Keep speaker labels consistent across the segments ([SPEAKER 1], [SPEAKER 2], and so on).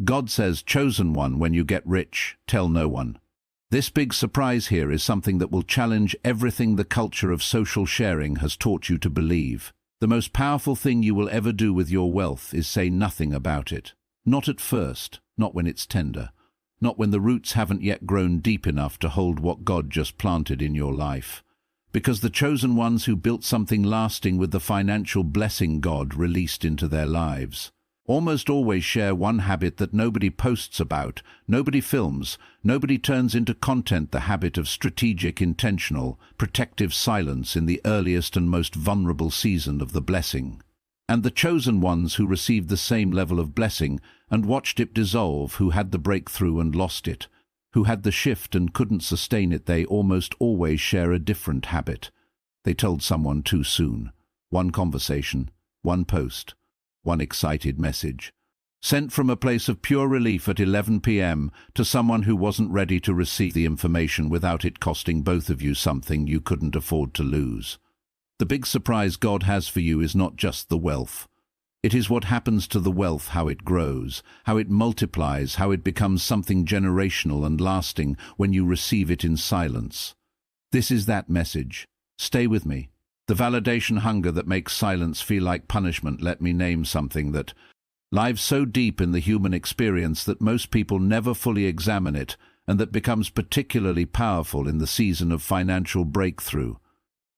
[SPEAKER 1] God says, "Chosen one, when you get rich, tell no one." This big surprise here is something that will challenge everything the culture of social sharing has taught you to believe. The most powerful thing you will ever do with your wealth is say nothing about it. Not at first, not when it's tender, not when the roots haven't yet grown deep enough to hold what God just planted in your life. Because the chosen ones who built something lasting with the financial blessing God released into their lives almost always share one habit that nobody posts about, nobody films, nobody turns into content: the habit of strategic, intentional, protective silence in the earliest and most vulnerable season of the blessing. And the chosen ones who received the same level of blessing and watched it dissolve, who had the breakthrough and lost it, who had the shift and couldn't sustain it, they almost always share a different habit. They told someone too soon. One conversation, one post, one excited message, sent from a place of pure relief at 11 p.m. to someone who wasn't ready to receive the information without it costing both of you something you couldn't afford to lose. The big surprise God has for you is not just the wealth. It is what happens to the wealth, how it grows, how it multiplies, how it becomes something generational and lasting when you receive it in silence. This is that message. Stay with me. The validation hunger that makes silence feel like punishment. Let me name something that lives so deep in the human experience that most people never fully examine it, and that becomes particularly powerful in the season of financial breakthrough.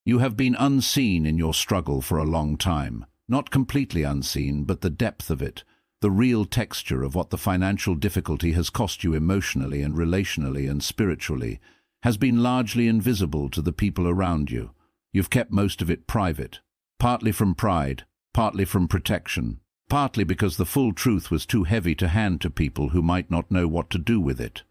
[SPEAKER 1] You have been unseen in your struggle for a long time. Not completely unseen, but the depth of it, the real texture of what the financial difficulty has cost you emotionally and relationally and spiritually, has been largely invisible to the people around you. You've kept most of it private, partly from pride, partly from protection, partly because the full truth was too heavy to hand to people who might not know what to do with it.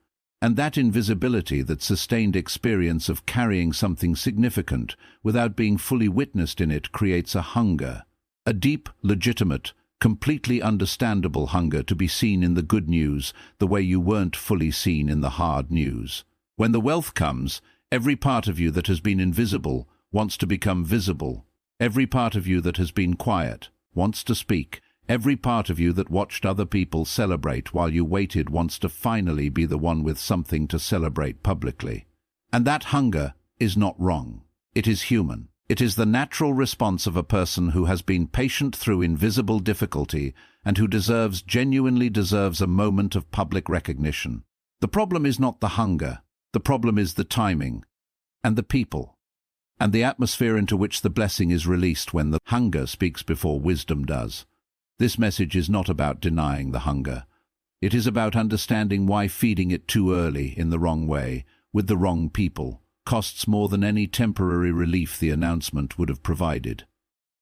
[SPEAKER 1] And that invisibility, that sustained experience of carrying something significant without being fully witnessed in it, creates a hunger, a deep, legitimate, completely understandable hunger to be seen in the good news the way you weren't fully seen in the hard news. When the wealth comes, every part of you that has been invisible wants to become visible. Every part of you that has been quiet wants to speak. Every part of you that watched other people celebrate while you waited wants to finally be the one with something to celebrate publicly. And that hunger is not wrong. It is human. It is the natural response of a person who has been patient through invisible difficulty and who genuinely deserves a moment of public recognition. The problem is not the hunger. The problem is the timing and the people and the atmosphere into which the blessing is released when the hunger speaks before wisdom does. This message is not about denying the hunger. It is about understanding why feeding it too early, in the wrong way, with the wrong people, costs more than any temporary relief the announcement would have provided.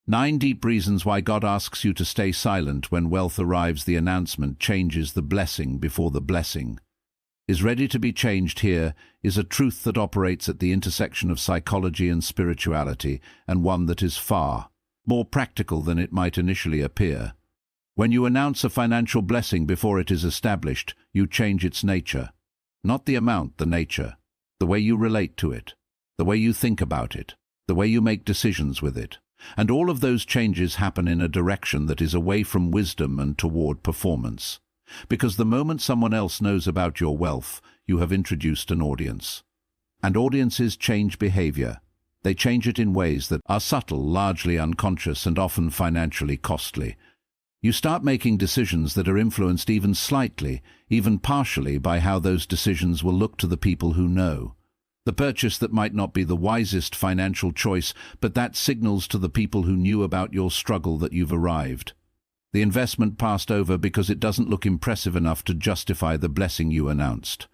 [SPEAKER 1] 9 deep reasons why God asks you to stay silent when wealth arrives. The announcement changes the blessing before the blessing is ready to be changed. Here is a truth that operates at the intersection of psychology and spirituality, and one that is far more practical than it might initially appear. When you announce a financial blessing before it is established, you change its nature. Not the amount, the nature. The way you relate to it, the way you think about it, the way you make decisions with it. And all of those changes happen in a direction that is away from wisdom and toward performance. Because the moment someone else knows about your wealth, you have introduced an audience. And audiences change behavior. They change it in ways that are subtle, largely unconscious, and often financially costly. You start making decisions that are influenced even slightly, even partially, by how those decisions will look to the people who know. The purchase that might not be the wisest financial choice, but that signals to the people who knew about your struggle that you've arrived. The investment passed over because it doesn't look impressive enough to justify the blessing you announced.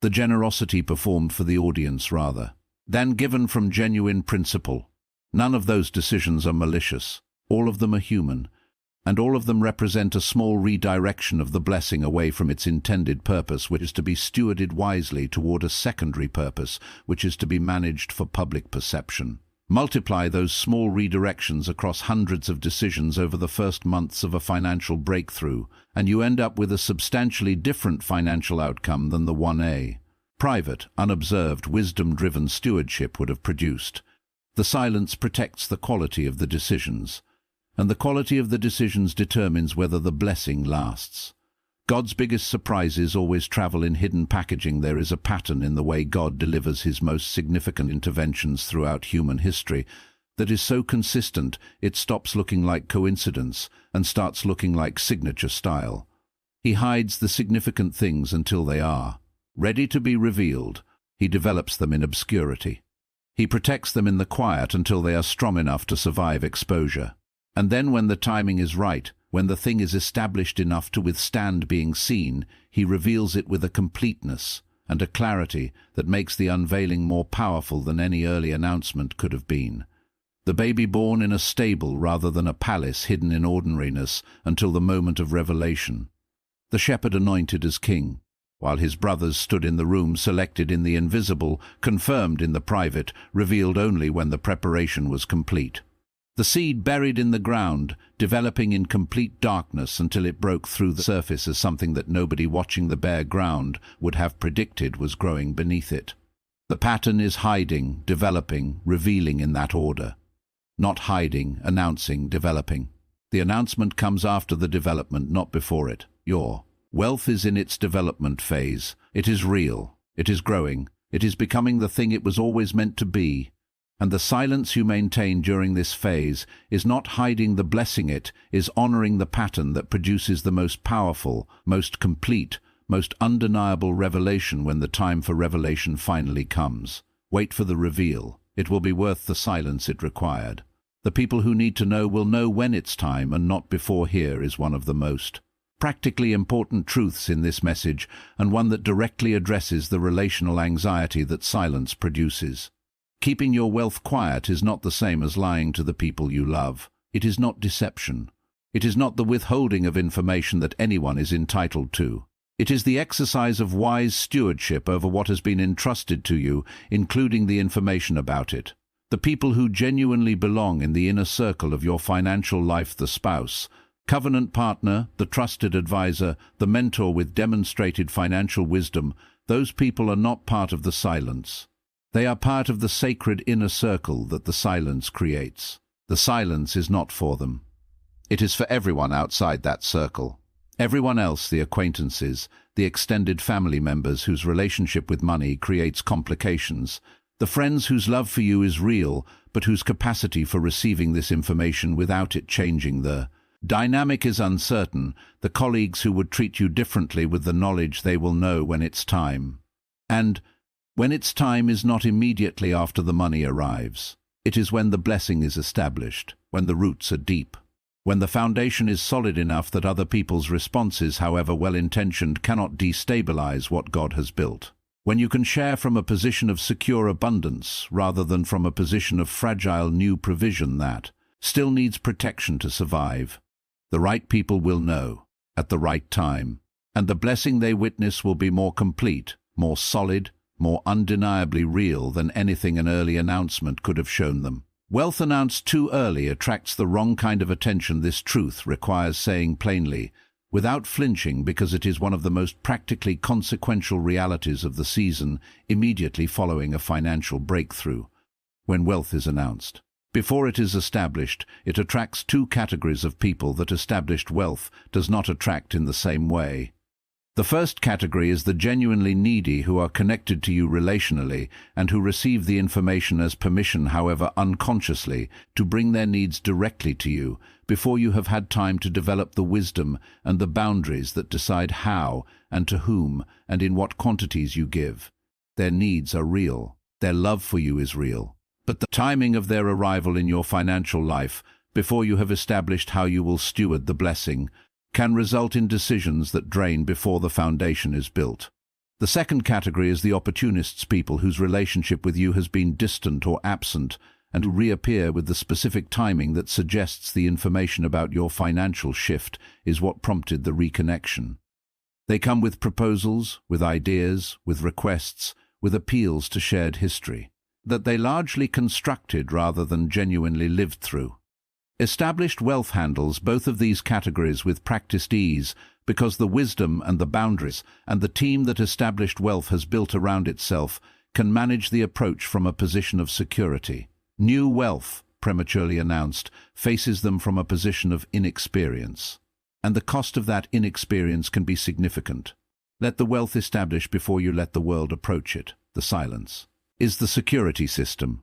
[SPEAKER 1] The generosity performed for the audience rather than given from genuine principle. None of those decisions are malicious. All of them are human. And all of them represent a small redirection of the blessing away from its intended purpose, which is to be stewarded wisely, toward a secondary purpose, which is to be managed for public perception. Multiply those small redirections across hundreds of decisions over the first months of a financial breakthrough, and you end up with a substantially different financial outcome than the 1A. Private, unobserved, wisdom-driven stewardship would have produced. The silence protects the quality of the decisions. And the quality of the decisions determines whether the blessing lasts. God's biggest surprises always travel in hidden packaging. There is a pattern in the way God delivers his most significant interventions throughout human history that is so consistent it stops looking like coincidence and starts looking like signature style. He hides the significant things until they are ready to be revealed. He develops them in obscurity. He protects them in the quiet until they are strong enough to survive exposure. And then when the timing is right, when the thing is established enough to withstand being seen, he reveals it with a completeness and a clarity that makes the unveiling more powerful than any early announcement could have been. The baby born in a stable rather than a palace hidden in ordinariness until the moment of revelation. The shepherd anointed as king, while his brothers stood in the room selected in the invisible, confirmed in the private, revealed only when the preparation was complete. The seed buried in the ground, developing in complete darkness until it broke through the surface as something that nobody watching the bare ground would have predicted was growing beneath it. The pattern is hiding, developing, revealing in that order. Not hiding, announcing, developing. The announcement comes after the development, not before it. Your wealth is in its development phase. It is real. It is growing. It is becoming the thing it was always meant to be. And the silence you maintain during this phase is not hiding the blessing, it is honoring the pattern that produces the most powerful, most complete, most undeniable revelation when the time for revelation finally comes. Wait for the reveal. It will be worth the silence it required. The people who need to know will know when it's time and not before. Here is one of the most practically important truths in this message, and one that directly addresses the relational anxiety that silence produces. Keeping your wealth quiet is not the same as lying to the people you love. It is not deception. It is not the withholding of information that anyone is entitled to. It is the exercise of wise stewardship over what has been entrusted to you, including the information about it. The people who genuinely belong in the inner circle of your financial life, the spouse, covenant partner, the trusted advisor, the mentor with demonstrated financial wisdom, those people are not part of the silence. They are part of the sacred inner circle that the silence creates. The silence is not for them. It is for everyone outside that circle. Everyone else, the acquaintances, the extended family members whose relationship with money creates complications, the friends whose love for you is real, but whose capacity for receiving this information without it changing the dynamic is uncertain, the colleagues who would treat you differently with the knowledge they will know when it's time. And when its time is not immediately after the money arrives. It is when the blessing is established, when the roots are deep, when the foundation is solid enough that other people's responses, however well-intentioned, cannot destabilize what God has built. When you can share from a position of secure abundance rather than from a position of fragile new provision that still needs protection to survive. The right people will know, at the right time, and the blessing they witness will be more complete, more solid, more undeniably real than anything an early announcement could have shown them. Wealth announced too early attracts the wrong kind of attention. This truth requires saying plainly, without flinching, because it is one of the most practically consequential realities of the season immediately following a financial breakthrough. When wealth is announced, before it is established, it attracts two categories of people that established wealth does not attract in the same way. The first category is the genuinely needy who are connected to you relationally and who receive the information as permission, however unconsciously, to bring their needs directly to you before you have had time to develop the wisdom and the boundaries that decide how and to whom and in what quantities you give. Their needs are real. Their love for you is real. But the timing of their arrival in your financial life, before you have established how you will steward the blessing, can result in decisions that drain before the foundation is built. The second category is the opportunists, people whose relationship with you has been distant or absent and who reappear with the specific timing that suggests the information about your financial shift is what prompted the reconnection. They come with proposals, with ideas, with requests, with appeals to shared history that they largely constructed rather than genuinely lived through. Established wealth handles both of these categories with practiced ease because the wisdom and the boundaries and the team that established wealth has built around itself can manage the approach from a position of security. New wealth, prematurely announced, faces them from a position of inexperience. and the cost of that inexperience can be significant. Let the wealth establish before you let the world approach it. The silence is the security system.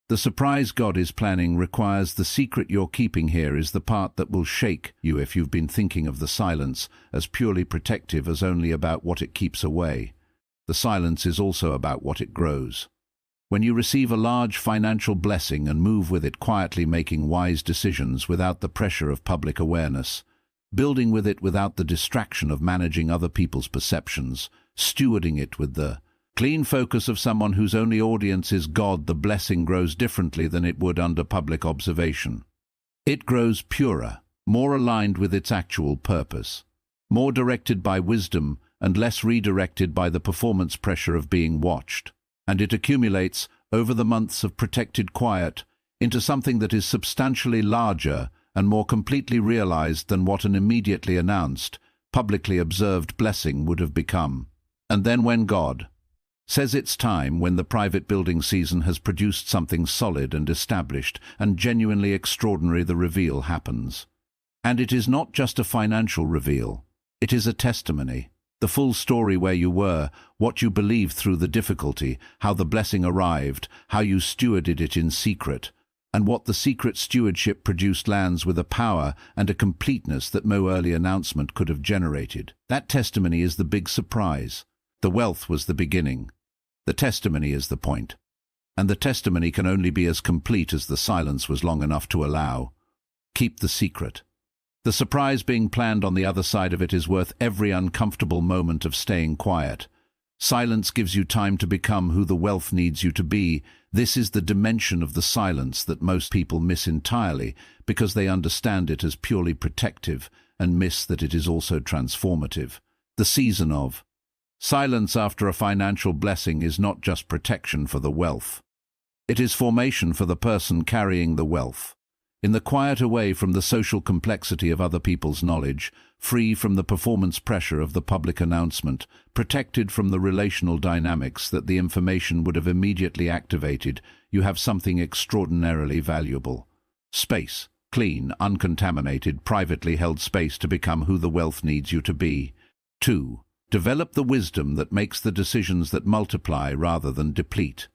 [SPEAKER 1] The surprise God is planning requires the secret you're keeping here is the part that will shake you if you've been thinking of the silence as purely protective as only about what it keeps away. The silence is also about what it grows. When you receive a large financial blessing and move with it quietly, making wise decisions without the pressure of public awareness, building with it without the distraction of managing other people's perceptions, stewarding it with the clean focus of someone whose only audience is God, the blessing grows differently than it would under public observation. It grows purer, more aligned with its actual purpose, more directed by wisdom and less redirected by the performance pressure of being watched. And it accumulates, over the months of protected quiet, into something that is substantially larger and more completely realized than what an immediately announced, publicly observed blessing would have become. And then when God says it's time, when the private building season has produced something solid and established and genuinely extraordinary, the reveal happens. And it is not just a financial reveal. It is a testimony. The full story, where you were, what you believed through the difficulty, how the blessing arrived, how you stewarded it in secret, and what the secret stewardship produced lands with a power and a completeness that no early announcement could have generated. That testimony is the big surprise. The wealth was the beginning. The testimony is the point. And the testimony can only be as complete as the silence was long enough to allow. Keep the secret. The surprise being planned on the other side of it is worth every uncomfortable moment of staying quiet. Silence gives you time to become who the wealth needs you to be. This is the dimension of the silence that most people miss entirely because they understand it as purely protective and miss that it is also transformative. The season of silence after a financial blessing is not just protection for the wealth. It is formation for the person carrying the wealth. In the quiet, away from the social complexity of other people's knowledge, free from the performance pressure of the public announcement, protected from the relational dynamics that the information would have immediately activated, you have something extraordinarily valuable. Space. Clean, uncontaminated, privately held space to become who the wealth needs you to be. 2. Develop the wisdom that makes the decisions that multiply rather than deplete.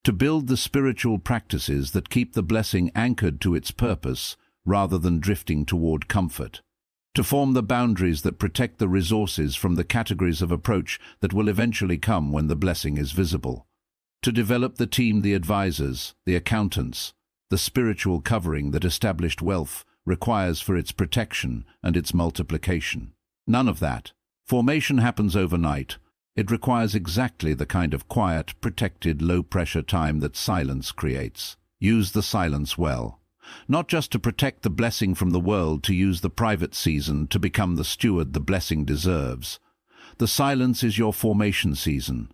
[SPEAKER 1] To build the spiritual practices that keep the blessing anchored to its purpose rather than drifting toward comfort. To form the boundaries that protect the resources from the categories of approach that will eventually come when the blessing is visible. To develop the team, the advisors, the accountants, the spiritual covering that established wealth requires for its protection and its multiplication. None of that formation happens overnight. It requires exactly the kind of quiet, protected, low-pressure time that silence creates. Use the silence well. Not just to protect the blessing from the world, to use the private season to become the steward the blessing deserves. The silence is your formation season.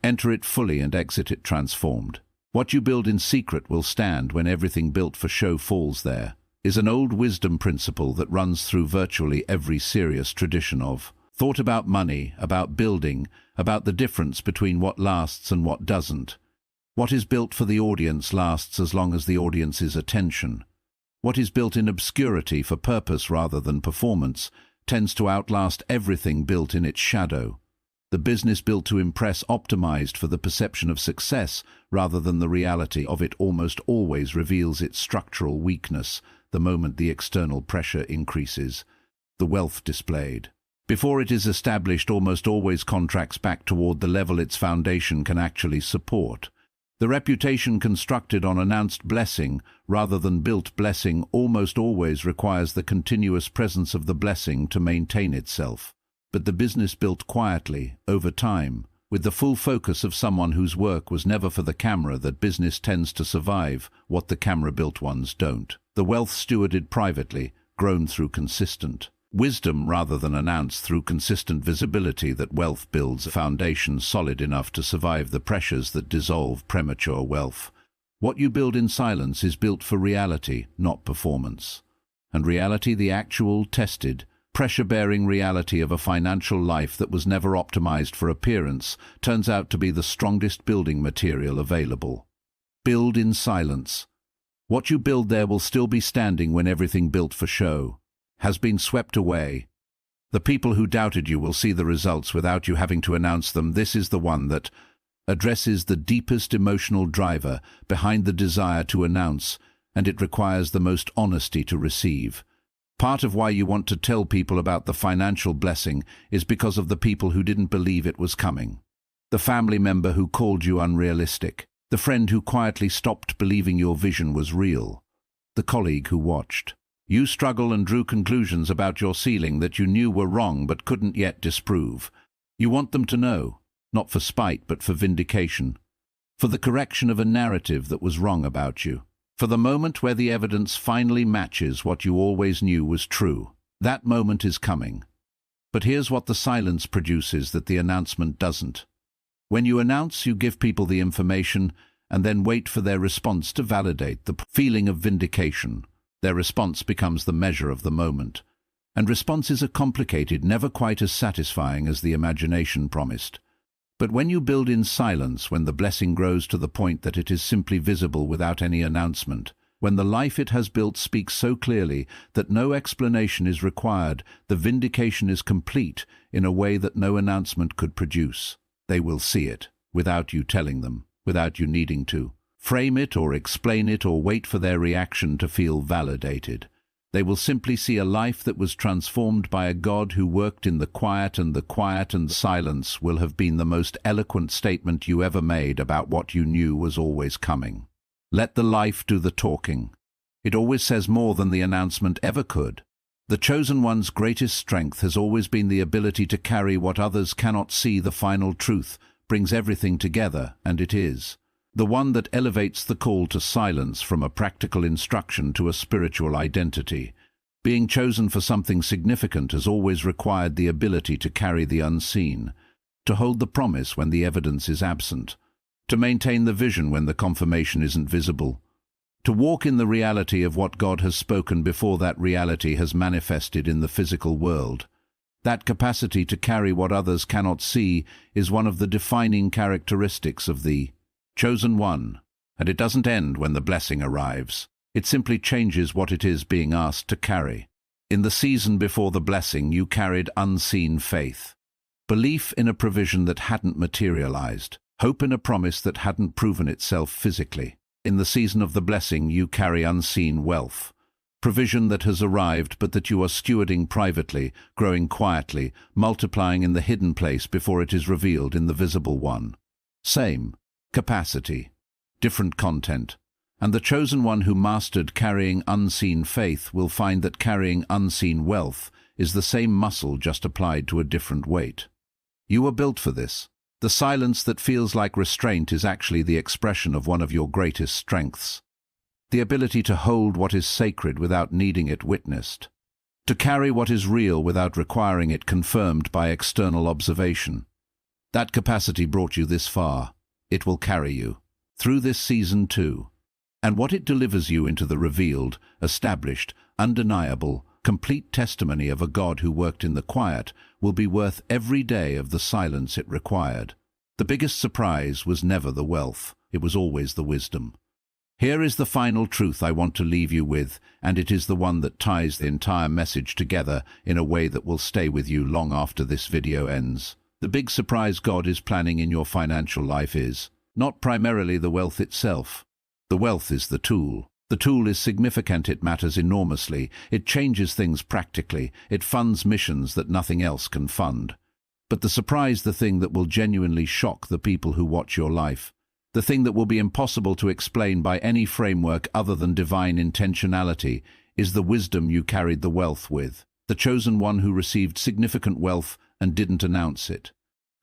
[SPEAKER 1] Enter it fully and exit it transformed. What you build in secret will stand when everything built for show falls there, is an old wisdom principle that runs through virtually every serious tradition of thought about money, about building, about the difference between what lasts and what doesn't. What is built for the audience lasts as long as the audience's attention. What is built in obscurity for purpose rather than performance tends to outlast everything built in its shadow. The business built to impress, optimized for the perception of success rather than the reality of it, almost always reveals its structural weakness the moment the external pressure increases. The wealth displayed before it is established almost always contracts back toward the level its foundation can actually support. The reputation constructed on announced blessing rather than built blessing almost always requires the continuous presence of the blessing to maintain itself. But the business built quietly, over time, with the full focus of someone whose work was never for the camera, that business tends to survive what the camera-built ones don't. The wealth stewarded privately, grown through consistent wisdom rather than announced through consistent visibility, that wealth builds a foundation solid enough to survive the pressures that dissolve premature wealth. What you build in silence is built for reality, not performance. And reality, the actual, tested, pressure-bearing reality of a financial life that was never optimized for appearance, turns out to be the strongest building material available. Build in silence. What you build there will still be standing when everything built for show has been swept away. The people who doubted you will see the results without you having to announce them. This is the one that addresses the deepest emotional driver behind the desire to announce, and it requires the most honesty to receive. Part of why you want to tell people about the financial blessing is because of the people who didn't believe it was coming. The family member who called you unrealistic. The friend who quietly stopped believing your vision was real. The colleague who watched you struggle and drew conclusions about your ceiling that you knew were wrong but couldn't yet disprove. You want them to know, not for spite but for vindication, for the correction of a narrative that was wrong about you, for the moment where the evidence finally matches what you always knew was true. That moment is coming. But here's what the silence produces that the announcement doesn't. When you announce, you give people the information and then wait for their response to validate the feeling of vindication. Their response becomes the measure of the moment. And responses are complicated, never quite as satisfying as the imagination promised. But when you build in silence, when the blessing grows to the point that it is simply visible without any announcement, when the life it has built speaks so clearly that no explanation is required, the vindication is complete in a way that no announcement could produce. They will see it, without you telling them, without you needing to frame it or explain it or wait for their reaction to feel validated. They will simply see a life that was transformed by a God who worked in the quiet, and the quiet and silence will have been the most eloquent statement you ever made about what you knew was always coming. Let the life do the talking. It always says more than the announcement ever could. The chosen one's greatest strength has always been the ability to carry what others cannot see. The final truth brings everything together, and it is the one that elevates the call to silence from a practical instruction to a spiritual identity. Being chosen for something significant has always required the ability to carry the unseen, to hold the promise when the evidence is absent, to maintain the vision when the confirmation isn't visible, to walk in the reality of what God has spoken before that reality has manifested in the physical world. That capacity to carry what others cannot see is one of the defining characteristics of the chosen one, and it doesn't end when the blessing arrives. It simply changes what it is being asked to carry. In the season before the blessing, you carried unseen faith, belief in a provision that hadn't materialized, hope in a promise that hadn't proven itself physically. In the season of the blessing, you carry unseen wealth, provision that has arrived but that you are stewarding privately, growing quietly, multiplying in the hidden place before it is revealed in the visible one. Same capacity, different content. And the chosen one who mastered carrying unseen faith will find that carrying unseen wealth is the same muscle, just applied to a different weight. You are built for this. The silence that feels like restraint is actually the expression of one of your greatest strengths. The ability to hold what is sacred without needing it witnessed. To carry what is real without requiring it confirmed by external observation. That capacity brought you this far. It will carry you through this season too. And what it delivers you into the revealed, established, undeniable, complete testimony of a God who worked in the quiet will be worth every day of the silence it required. The biggest surprise was never the wealth, it was always the wisdom. Here is the final truth I want to leave you with, and it is the one that ties the entire message together in a way that will stay with you long after this video ends. The big surprise God is planning in your financial life is not primarily the wealth itself. The wealth is the tool. The tool is significant, it matters enormously, it changes things practically, it funds missions that nothing else can fund. But the surprise, the thing that will genuinely shock the people who watch your life, the thing that will be impossible to explain by any framework other than divine intentionality, is the wisdom you carried the wealth with. The chosen one who received significant wealth and didn't announce it,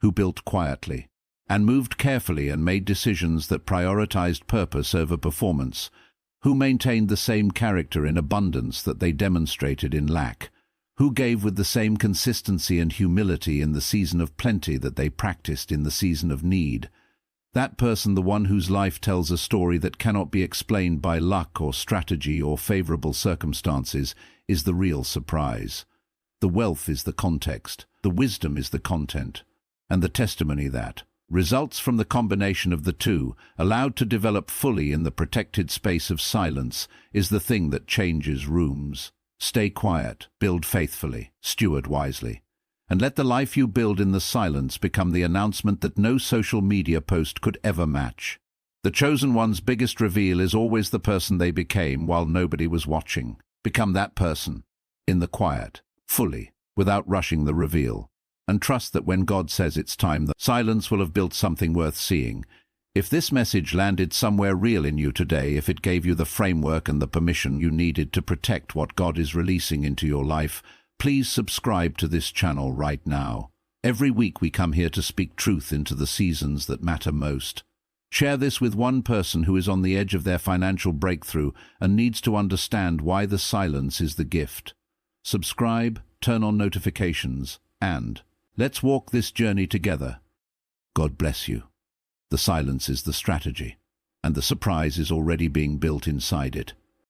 [SPEAKER 1] who built quietly and moved carefully and made decisions that prioritized purpose over performance, who maintained the same character in abundance that they demonstrated in lack, who gave with the same consistency and humility in the season of plenty that they practiced in the season of need. That person, the one whose life tells a story that cannot be explained by luck or strategy or favorable circumstances, is the real surprise. The wealth is the context, the wisdom is the content, and the testimony that results from the combination of the two, allowed to develop fully in the protected space of silence, is the thing that changes rooms. Stay quiet, build faithfully, steward wisely, and let the life you build in the silence become the announcement that no social media post could ever match. The chosen one's biggest reveal is always the person they became while nobody was watching. Become that person, in the quiet, fully, without rushing the reveal. And trust that when God says it's time, the silence will have built something worth seeing. If this message landed somewhere real in you today, if it gave you the framework and the permission you needed to protect what God is releasing into your life, please subscribe to this channel right now. Every week we come here to speak truth into the seasons that matter most. Share this with one person who is on the edge of their financial breakthrough and needs to understand why the silence is the gift. Subscribe, turn on notifications, and let's walk this journey together. God bless you. The silence is the strategy, and the surprise is already being built inside it.